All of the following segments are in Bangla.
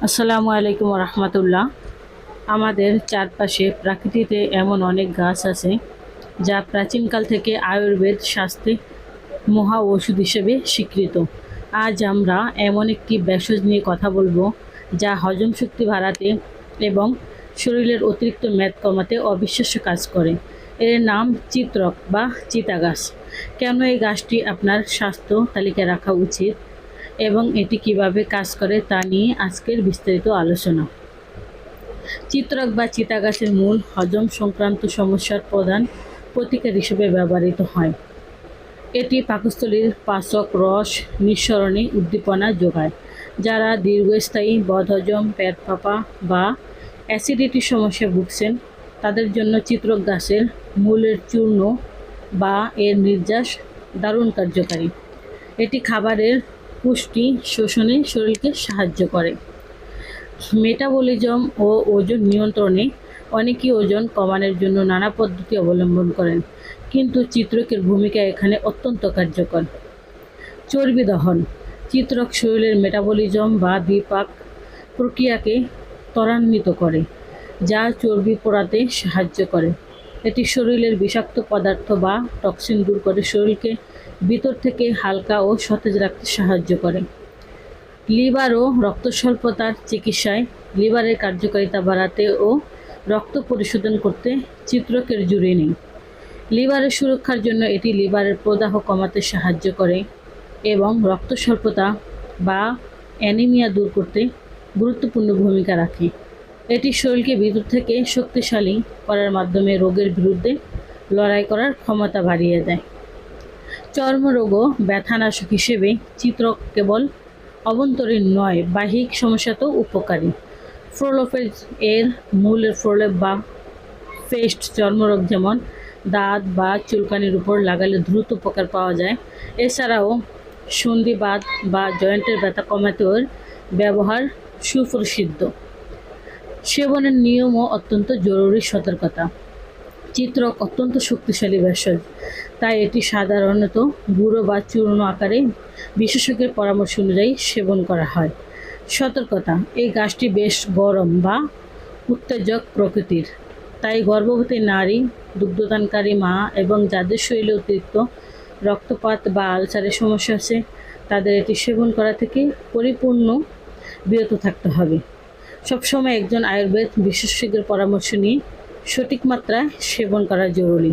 আসসালামু আলাইকুম রহমতুল্লাহ। আমাদের চারপাশে প্রকৃতিতে এমন অনেক গাছ আছে যা প্রাচীনকাল থেকে আয়ুর্বেদ শাস্ত্রে মহা ঔষধ হিসেবে স্বীকৃত। আজ আমরা এমন একটি ভেষজ নিয়ে কথা বলবো যা হজম শক্তি বাড়াতে এবং শরীরের অতিরিক্ত মেদ কমাতে অবিশ্বাস্য কাজ করে। এর নাম চিত্রক বা চিতা গাছ। কেন এই গাছটি আপনার স্বাস্থ্য তালিকায় রাখা উচিত এবং এটি কিভাবে কাজ করে তা নিয়ে আজকের বিস্তারিত আলোচনা। চিত্রক বা চিতা গাছের মূল হজম সংক্রান্ত সমস্যার প্রধান প্রতিকার হিসেবে ব্যবহৃত হয়। এটি পাকস্থলীর পাচক রস নিঃসরণে উদ্দীপনা যোগায়। যারা দীর্ঘস্থায়ী বদহজম, পেট ফাঁপা বা অ্যাসিডিটির সমস্যায় ভুগছেন তাদের জন্য চিত্রক গাছের মূলের চূর্ণ বা এর নির্যাস দারুণ কার্যকারী। এটি খাবারের পুষ্টি শোষণে শরীরকে সাহায্য করে। মেটাবলিজম ও ওজন নিয়ন্ত্রণে অনেকেই ওজন কমানোর জন্য নানা পদ্ধতি অবলম্বন করেন, কিন্তু চিত্রকের ভূমিকা এখানে অত্যন্ত কার্যকর। চর্বি দহন। চিত্রক শরীরের মেটাবলিজম বা বিপাক প্রক্রিয়াকে ত্বরান্বিত করে, যা চর্বি পোড়াতে সাহায্য করে। এটি শরীরের বিষাক্ত পদার্থ বা টক্সিন দূর করে শরীরকে ভিতর থেকে হালকা ও সতেজ রাখতে সাহায্য করে। লিভার ও রক্ত স্বল্পতার চিকিৎসায় লিভারের কার্যকারিতা বাড়াতে ও রক্ত পরিশোধন করতে চিত্রকের জুড়ে নেই। লিভারের সুরক্ষার জন্য এটি লিভারের প্রদাহ কমাতে সাহায্য করে এবং রক্ত স্বল্পতা বা অ্যানিমিয়া দূর করতে গুরুত্বপূর্ণ ভূমিকা রাখে। এটি শরীরকে ভিতর থেকে শক্তিশালী করার মাধ্যমে রোগের বিরুদ্ধে লড়াই করার ক্ষমতা বাড়িয়ে দেয়। চর্মরোগ ও ব্যথানাশক হিসেবে চিত্রক কেবল অভ্যন্তরীণ নয়, বাহ্যিক সমস্যাতেও উপকারী। ফ্লোরোফেজ এর মূলের ফ্লোলেপ বা ফেস্ট চর্মরোগ যেমন দাঁত বা চুলকানির উপর লাগালে দ্রুত উপকার পাওয়া যায়। এছাড়াও সন্ধিবাত বা জয়েন্টের ব্যথা কমাতেও এর ব্যবহার সুপ্রসিদ্ধ। সেবনের নিয়মও অত্যন্ত জরুরি সতর্কতা। চিত্রক অত্যন্ত শক্তিশালী ভেষজ, তাই এটি সাধারণত গুঁড়ো বা চূর্ণ আকারে বিশেষজ্ঞের পরামর্শ অনুযায়ী সেবন করা হয়। সতর্কতা: এই গাছটি বেশ গরম বা উত্তেজক প্রকৃতির, তাই গর্ভবতী নারী, দুগ্ধদানকারী মা এবং যাদের শরীরে অতিরিক্ত রক্তপাত বা আলসারের সমস্যা আছে তাদের এটি সেবন করা থেকে পরিপূর্ণ বিরত থাকতে হবে। সবসময় একজন আয়ুর্বেদ বিশেষজ্ঞের পরামর্শ নিয়ে সঠিক মাত্রায় সেবন করা জরুরি।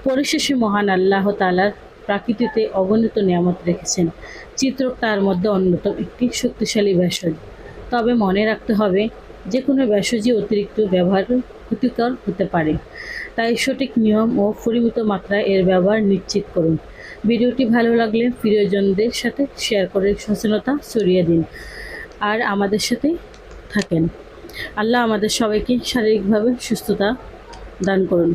পরিশেষে মহান আল্লাহ তাআলার প্রকৃতিতে অগণিত নিয়ামত রেখেছেন, চিত্রক তার মধ্যে অন্যতম একটি শক্তিশালী ভেষজ। তবে মনে রাখতে হবে, যে কোনো ভেষজই অতিরিক্ত ব্যবহার ক্ষতিকর হতে পারে, তাই সঠিক নিয়ম ও পরিমিত মাত্রায় এর ব্যবহার নিশ্চিত করুন। ভিডিওটি ভালো লাগলে প্রিয়জনদের সাথে শেয়ার করে সচেতনতা ছড়িয়ে দিন আর আমাদের সাথে থাকেন। আল্লাহ আমাদের সবাইকে শারীরিকভাবে সুস্থতা দান করুন।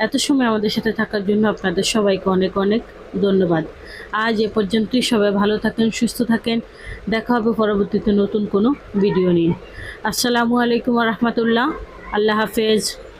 এত সময় আমাদের সাথে থাকার জন্য আপনাদের সবাইকে অনেক অনেক ধন্যবাদ। আজ এ পর্যন্তই। সবাই ভালো থাকেন, সুস্থ থাকেন। দেখা হবে পরবর্তীতে নতুন কোনো ভিডিও নিয়ে। আসসালামু আলাইকুম রহমতুল্লাহ। আল্লাহ হাফেজ।